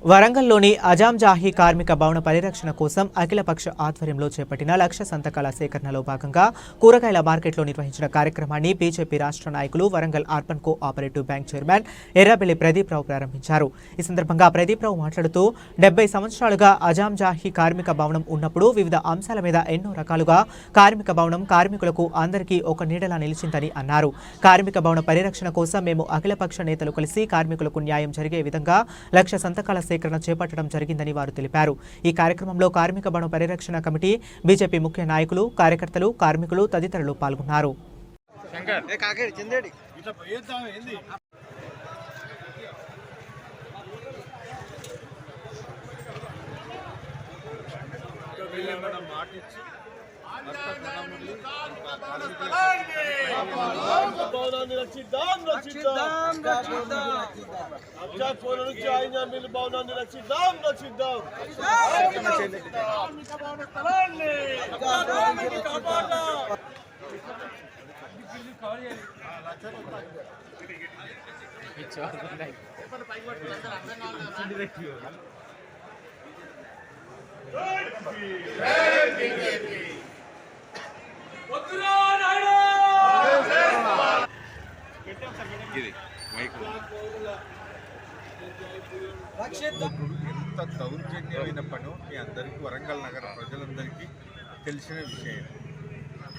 వరంగల్లోని అజాంజాహీ కార్మిక భవన పరిరక్షణ కోసం అఖిలపక్ష ఆధ్వర్యంలో చేపట్టిన లక్ష సంతకాల సేకరణలో భాగంగా కూరగాయల మార్కెట్లో నిర్వహించిన కార్యక్రమాన్ని బీజేపీ రాష్ట్ర నాయకులు Warangal urban cooperative bank chairman Errabelli Pradeep Rao ప్రారంభించారు. ఈ సందర్భంగా ప్రదీప్రావు మాట్లాడుతూ 70 సంవత్సరాలుగా అజాంజాహీ కార్మిక భవనం ఉన్నప్పుడు వివిధ అంశాల మీద ఎన్నో రకాలుగా కార్మిక భవనం కార్మికులకు అందరికీ ఒక నీడలా నిలిచిందని అన్నారు. కార్మిక భవన పరిరక్షణ కోసం మేము అఖిలపక్ష నేతలు కలిసి కార్మికులకు న్యాయం జరిగే విధంగా లక్ష సంతకాల సేకరణ చేపట్టడం జరిగిందని వారు తెలిపారు. ఈ కార్యక్రమంలో కార్మిక భవన పరిరక్షణ కమిటీ, బీజేపీ ముఖ్య నాయకులు, కార్యకర్తలు, కార్మికులు తదితరులు పాల్గొన్నారు. భవనాన్ని రక్షిద్దాం రక్షిద్దాం ఫోన్ నుంచి ఆయన మిల్లు భవనాన్ని రక్షిద్దాం రక్షిద్దాం ఎంత దౌర్జన్యమైన పని మీ అందరికీ వరంగల్ నగర ప్రజలందరికీ తెలిసిన విషయం.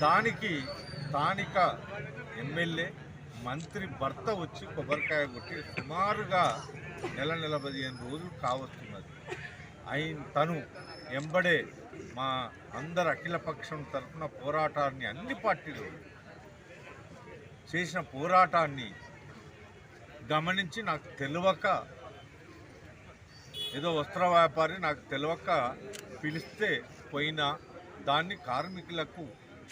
దానికి స్థానిక ఎమ్మెల్యే మంత్రి భర్త వచ్చి కొబ్బరికాయ కొట్టి సుమారుగా నెల 15 రోజులు కావస్తున్నది. తను ఎంబడే మా అందరు అఖిలపక్షం తరఫున పోరాటాన్ని అన్ని పార్టీలు చేసిన పోరాటాన్ని గమనించి నాకు తెలియక ఏదో వస్త్ర వ్యాపారి నాకు తెలియక పిలిస్తే పోయినా దాన్ని కార్మికులకు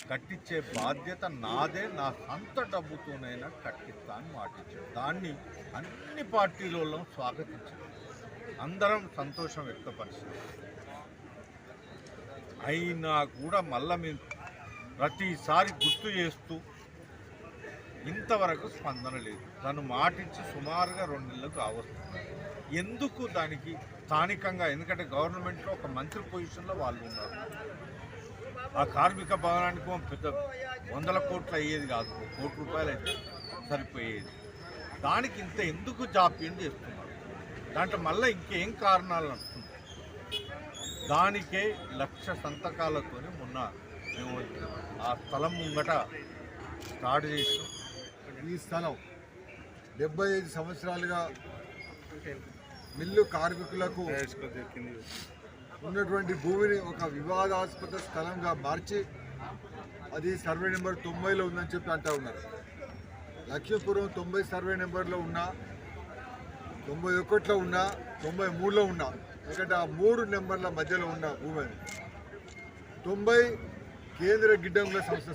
కట్టించే బాధ్యత నాదే, నా సొంత డబ్బుతోనైనా కట్టిస్తాను మాటించాను. దాన్ని అన్ని పార్టీలలో స్వాగతించారు, అందరం సంతోషం వ్యక్తపరిచారు. అయినా కూడా మళ్ళీ మేము ప్రతిసారి గుర్తు చేస్తూ ఇంతవరకు స్పందన లేదు. తను మాటించి సుమారుగా 2 నెలలు కావస్తుంది. ఎందుకు దానికి స్థానికంగా, ఎందుకంటే గవర్నమెంట్లో ఒక మంత్రి పొజిషన్లో వాళ్ళు ఉన్నారు. ఆ కార్మిక భవనానికి పెద్ద 100 కోట్లు అయ్యేది కాదు, 1 కోటి రూపాయలు అయితే సరిపోయేది. దానికి ఇంత ఎందుకు జాప్యం చేస్తున్నారు? దాంట్లో మళ్ళీ ఇంకేం కారణాలు అంటున్నారు? దానికే 1,00,000 సంతకాలతో మొన్న మేము ఆ స్థలం ముంగట స్టార్ట్ చేసినాం. ఈ స్థలం 75 సంవత్సరాలుగా మిల్లు కార్మికులకు ఉన్నటువంటి భూమిని ఒక వివాదాస్పద స్థలంగా మార్చి అది సర్వే నెంబర్ 90లో ఉందని చెప్పి అంటూ ఉన్నారు. లక్ష్మీపురం 90 సర్వే నెంబర్లో ఉన్నా, 91లో ఉన్నా, 93లో ఉన్నా, ఎందుకంటే ఆ 3 నెంబర్ల మధ్యలో ఉన్న భూమి 90 కేంద్ర గిడ్డంగుల సంస్థ